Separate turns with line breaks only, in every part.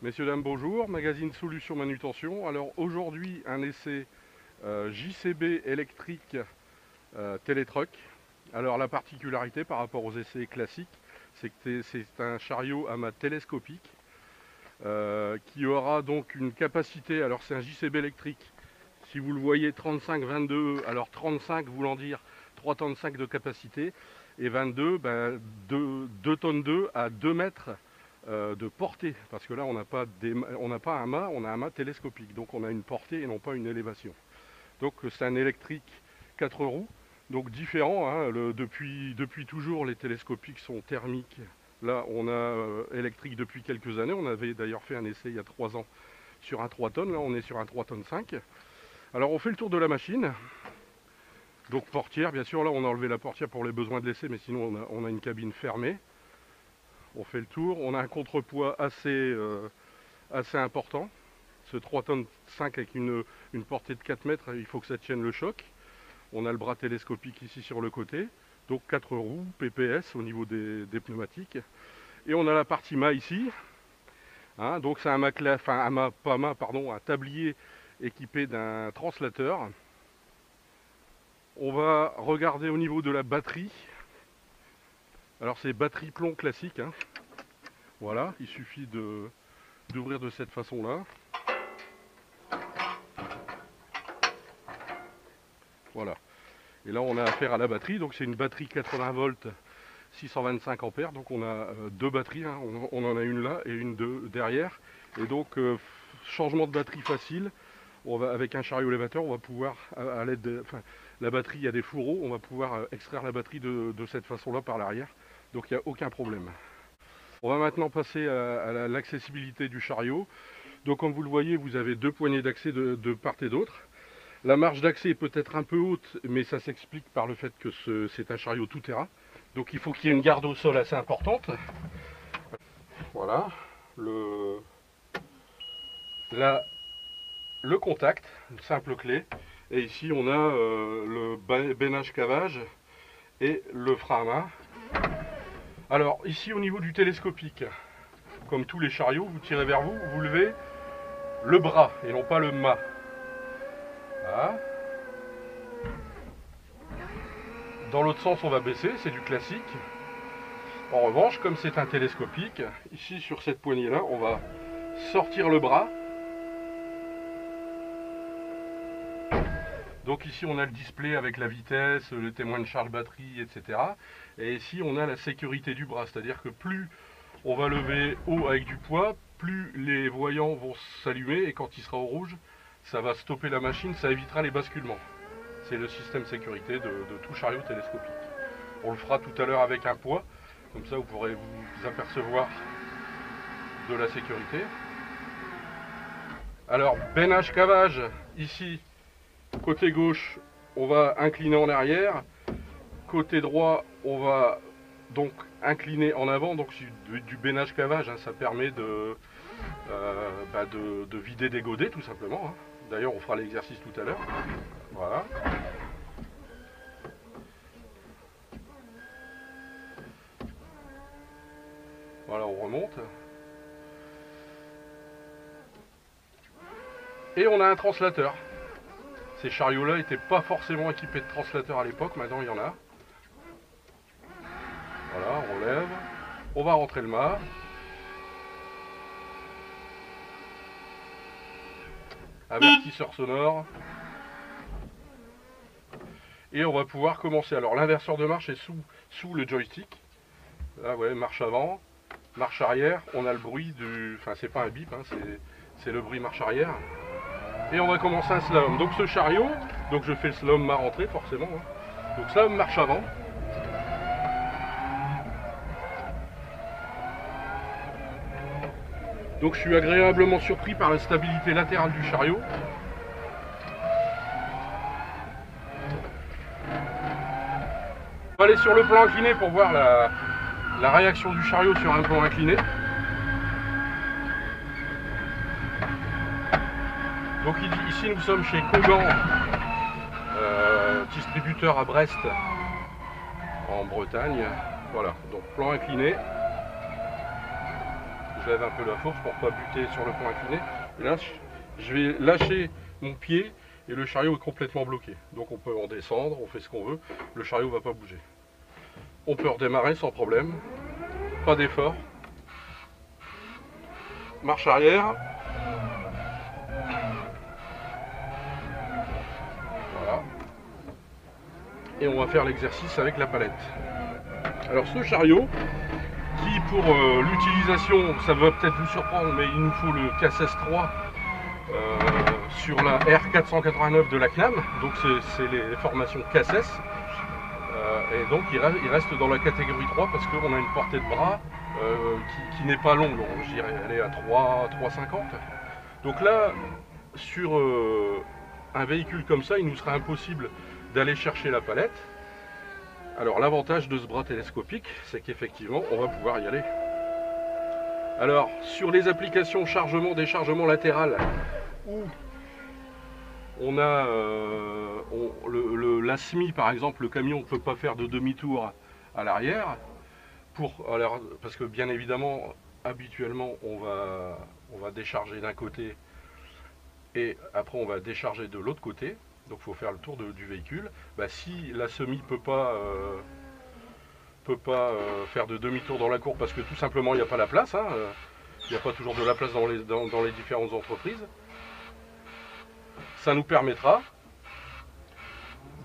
Messieurs, dames, bonjour. Magazine Solutions Manutention. Alors aujourd'hui, un essai JCB électrique Télétruck. Alors la particularité par rapport aux essais classiques, c'est que c'est un chariot à mât télescopique qui aura donc une capacité, alors c'est un JCB électrique, si vous le voyez 35-22, alors 35 voulant dire 3 tonnes 5 de capacité et 22, 2 tonnes 2 à 2 mètres de portée, parce que là on n'a pas un mât, on a un mât télescopique, donc on a une portée et non pas une élévation. Donc c'est un électrique 4 roues, donc différent, hein, depuis toujours les télescopiques sont thermiques. Là on a électrique depuis quelques années, on avait d'ailleurs fait un essai il y a 3 ans sur un 3 tonnes, là on est sur un 3 tonnes 5. Alors on fait le tour de la machine, donc portière, bien sûr là on a enlevé la portière pour les besoins de l'essai, mais sinon on a une cabine fermée. On fait le tour, on a un contrepoids assez important. Ce 3 tonnes 5 avec une portée de 4 mètres, il faut que ça tienne le choc. On a le bras télescopique ici sur le côté, donc 4 roues, PPS au niveau des pneumatiques. Et on a la partie mât ici, hein, donc c'est un tablier équipé d'un translateur. On va regarder au niveau de la batterie. Alors c'est batterie plomb classique, hein. Voilà, il suffit d'ouvrir de cette façon-là. Voilà. Et là on a affaire à la batterie, donc c'est une batterie 80 volts 625 ampères, donc on a deux batteries, hein. On en a une là et une derrière. Et donc changement de batterie facile. Avec un chariot élévateur, on va pouvoir, à l'aide de la batterie, il y a des fourreaux, on va pouvoir extraire la batterie de cette façon-là par l'arrière. Donc il n'y a aucun problème. On va maintenant passer à l'accessibilité du chariot. Donc comme vous le voyez, vous avez deux poignées d'accès de part et d'autre. La marge d'accès est peut-être un peu haute, mais ça s'explique par le fait que c'est un chariot tout-terrain. Donc il faut qu'il y ait une garde au sol assez importante. Voilà. Le contact, une simple clé. Et ici on a le bénage cavage et le frein à main. Alors ici au niveau du télescopique, comme tous les chariots, vous tirez vers vous, vous levez le bras et non pas le mât. Voilà. Dans l'autre sens on va baisser, c'est du classique. En revanche, comme c'est un télescopique, ici sur cette poignée là, on va sortir le bras. Donc ici on a le display avec la vitesse, le témoin de charge batterie, etc. Et ici on a la sécurité du bras, c'est-à-dire que plus on va lever haut avec du poids, plus les voyants vont s'allumer et quand il sera au rouge, ça va stopper la machine, ça évitera les basculements. C'est le système sécurité de tout chariot télescopique. On le fera tout à l'heure avec un poids, comme ça vous pourrez vous apercevoir de la sécurité. Alors, bénage cavage, ici. Côté gauche, on va incliner en arrière. Côté droit, on va donc incliner en avant. Donc du bénage cavage, hein, ça permet de vider des godets tout simplement. Hein. D'ailleurs, on fera l'exercice tout à l'heure. Voilà. Voilà, on remonte. Et on a un translateur. Ces chariots-là n'étaient pas forcément équipés de translateur à l'époque, maintenant il y en a. Voilà, on lève, on va rentrer le mât. Avertisseur sonore. Et on va pouvoir commencer. Alors l'inverseur de marche est sous le joystick. Là, ouais, marche avant, marche arrière. On a le bruit du... Enfin, c'est pas un bip, hein, c'est le bruit marche arrière. Et on va commencer un slalom. Donc ce chariot, donc je fais le slalom mât rentrée forcément. Hein. Donc slalom marche avant. Donc je suis agréablement surpris par la stabilité latérale du chariot. On va aller sur le plan incliné pour voir la réaction du chariot sur un plan incliné. Donc ici nous sommes chez Kogan, distributeur à Brest en Bretagne. Voilà, donc plan incliné. je lève un peu la fourche pour ne pas buter sur le point incliné. Et là, je vais lâcher mon pied et le chariot est complètement bloqué. Donc on peut en descendre, on fait ce qu'on veut, le chariot ne va pas bouger. On peut redémarrer sans problème, pas d'effort. Marche arrière. Voilà. Et on va faire l'exercice avec la palette. Alors ce chariot, qui pour l'utilisation, ça va peut-être vous surprendre, mais il nous faut le KSS3 sur la R489 de la CNAM, donc c'est les formations KSS, et donc il reste dans la catégorie 3 parce qu'on a une portée de bras qui n'est pas longue, je dirais, elle est à 3,50. Donc là, sur un véhicule comme ça, il nous serait impossible d'aller chercher la palette. Alors l'avantage de ce bras télescopique, c'est qu'effectivement, on va pouvoir y aller. Alors, sur les applications chargement, déchargement latéral, où on a la SMI par exemple, le camion ne peut pas faire de demi-tour à l'arrière, parce que bien évidemment, habituellement, on va décharger d'un côté et après on va décharger de l'autre côté. Donc il faut faire le tour du véhicule. Bah, si la SMI peut pas faire de demi-tour dans la cour parce que tout simplement il n'y a pas la place, hein, il n'y a pas toujours de la place dans les différentes entreprises, ça nous permettra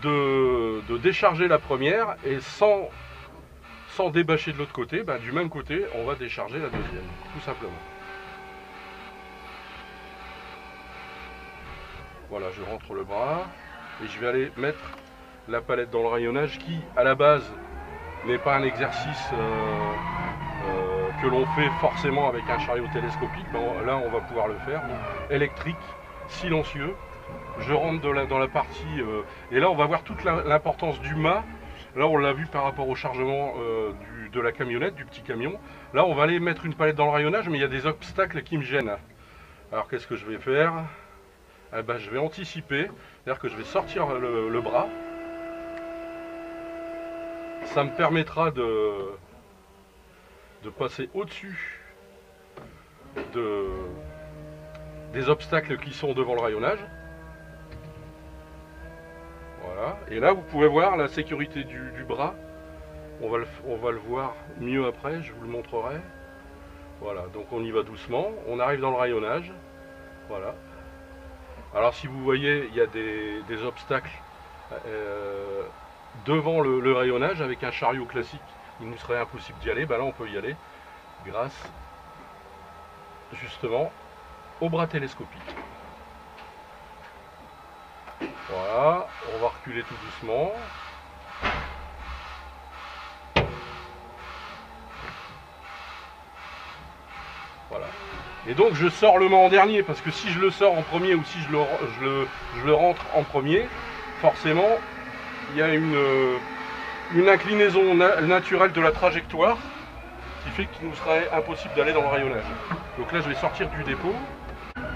de décharger la première et sans débâcher de l'autre côté, bah, du même côté on va décharger la deuxième, tout simplement. Voilà, je rentre le bras et je vais aller mettre la palette dans le rayonnage qui, à la base, n'est pas un exercice que l'on fait forcément avec un chariot télescopique. Ben, là, on va pouvoir le faire. Électrique, silencieux. Je rentre dans la partie... et là, on va voir toute l'importance du mât. Là, on l'a vu par rapport au chargement de la camionnette, du petit camion. Là, on va aller mettre une palette dans le rayonnage, mais il y a des obstacles qui me gênent. Alors, qu'est-ce que je vais faire ? Eh ben, je vais anticiper, c'est-à-dire que je vais sortir le bras. Ça me permettra de passer au-dessus des obstacles qui sont devant le rayonnage. Voilà. Et là, vous pouvez voir la sécurité du bras. On va le voir mieux après, je vous le montrerai. Voilà, donc on y va doucement. On arrive dans le rayonnage. Voilà. Alors si vous voyez, il y a des obstacles devant le rayonnage. Avec un chariot classique, il nous serait impossible d'y aller. Ben là, on peut y aller grâce justement au bras télescopique. Voilà, on va reculer tout doucement. Voilà. Et donc je sors le mât en dernier, parce que si je le sors en premier ou si je le rentre en premier, forcément il y a une inclinaison naturelle de la trajectoire qui fait qu'il nous serait impossible d'aller dans le rayonnage. Donc là je vais sortir du dépôt.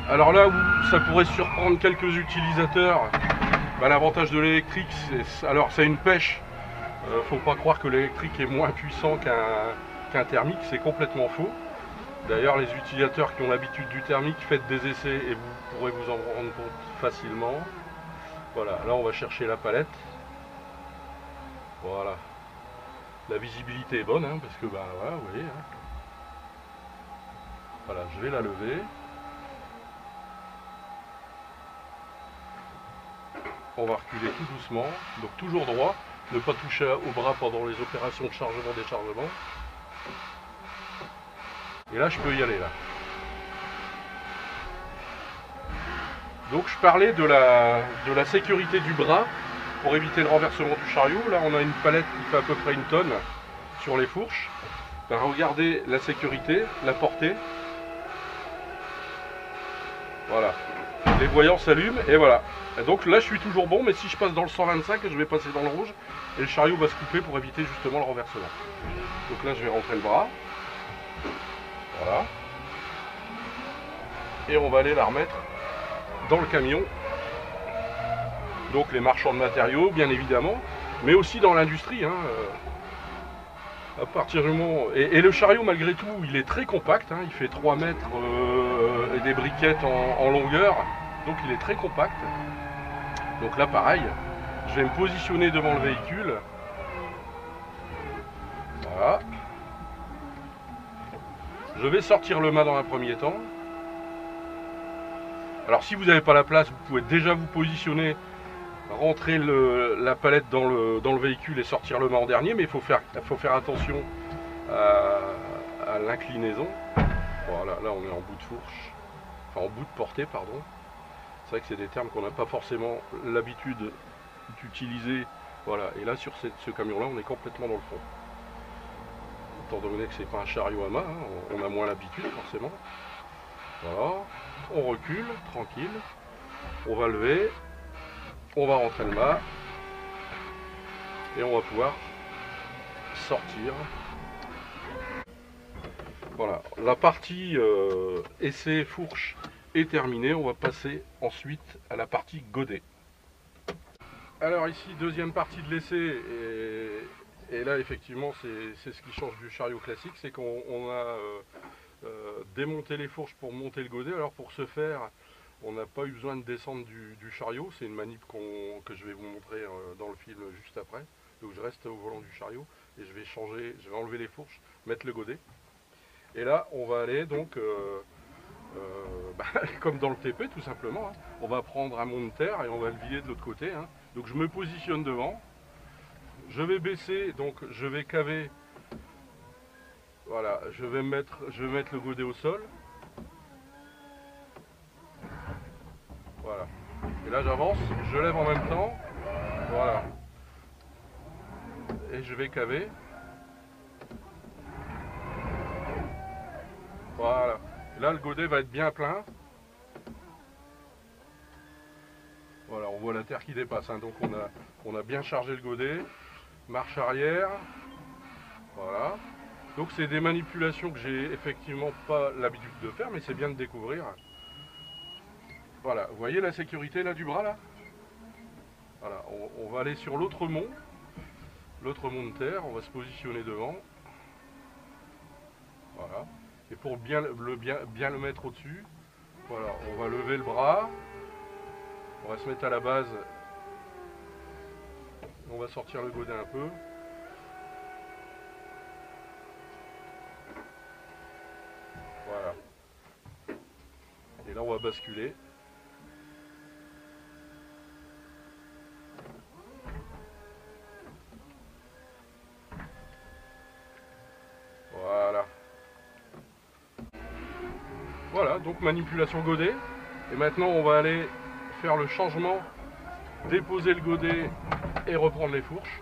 Alors là où ça pourrait surprendre quelques utilisateurs, bah, l'avantage de l'électrique, c'est une pêche. Faut pas croire que l'électrique est moins puissant qu'un thermique, c'est complètement faux. D'ailleurs, les utilisateurs qui ont l'habitude du thermique, faites des essais et vous pourrez vous en rendre compte facilement. Voilà, là on va chercher la palette. Voilà. La visibilité est bonne, hein, parce que, bah voilà, vous voyez. Hein. Voilà, je vais la lever. On va reculer tout doucement, donc toujours droit, ne pas toucher au bras pendant les opérations de chargement-déchargement. Et là, je peux y aller, là. Donc, je parlais de la sécurité du bras pour éviter le renversement du chariot. Là, on a une palette qui fait à peu près 1 tonne sur les fourches. Ben, regardez la sécurité, la portée. Voilà. Les voyants s'allument et voilà. Et donc là, je suis toujours bon, mais si je passe dans le 125, je vais passer dans le rouge et le chariot va se couper pour éviter justement le renversement. Donc là, je vais rentrer le bras. Voilà. Et on va aller la remettre dans le camion. Donc les marchands de matériaux, bien évidemment, mais aussi dans l'industrie. Hein. À partir du moment... Et le chariot, malgré tout, il est très compact, hein, il fait 3 mètres et des briquettes en longueur, donc il est très compact. Donc là, pareil, je vais me positionner devant le véhicule. Voilà. Je vais sortir le mât dans un premier temps. Alors si vous n'avez pas la place, vous pouvez déjà vous positionner, rentrer la palette dans le véhicule et sortir le mât en dernier, mais il faut faire attention à l'inclinaison. Voilà, là on est en bout de fourche, enfin en bout de portée, pardon. C'est vrai que c'est des termes qu'on n'a pas forcément l'habitude d'utiliser. Voilà, et là sur ce camion-là, on est complètement dans le fond. Étant donné que c'est pas un chariot à mât, hein, on a moins l'habitude forcément. Voilà, on recule, tranquille, on va lever, on va rentrer le mât, et on va pouvoir sortir. Voilà, la partie essai fourche est terminée, on va passer ensuite à la partie godet. Alors ici, deuxième partie de l'essai, et là effectivement c'est ce qui change du chariot classique, c'est qu'on a démonté les fourches pour monter le godet. Alors pour ce faire, on n'a pas eu besoin de descendre du chariot, c'est une manip que je vais vous montrer dans le film juste après. Donc je reste au volant du chariot et je vais enlever les fourches, mettre le godet. Et là on va aller donc, comme dans le TP tout simplement, hein, on va prendre un mont de terre et on va le vider de l'autre côté. Hein. Donc je me positionne devant, je vais baisser, donc je vais caver, voilà, je vais mettre le godet au sol. Voilà. Et là j'avance, je lève en même temps, voilà. Et je vais caver. Voilà. Et là le godet va être bien plein. Voilà, on voit la terre qui dépasse. Hein. Donc on a bien chargé le godet. Marche arrière. Voilà. Donc c'est des manipulations que j'ai effectivement pas l'habitude de faire, mais c'est bien de découvrir. Voilà, vous voyez la sécurité là du bras là. Voilà, on va aller sur l'autre mont de terre, on va se positionner devant. Voilà. Et pour bien le mettre au-dessus, voilà, on va lever le bras, on va se mettre à la base, on va sortir le godet un peu. Voilà. Et là on va basculer. Voilà. Voilà, donc manipulation godet. Et maintenant on va aller faire le changement, déposer le godet et reprendre les fourches.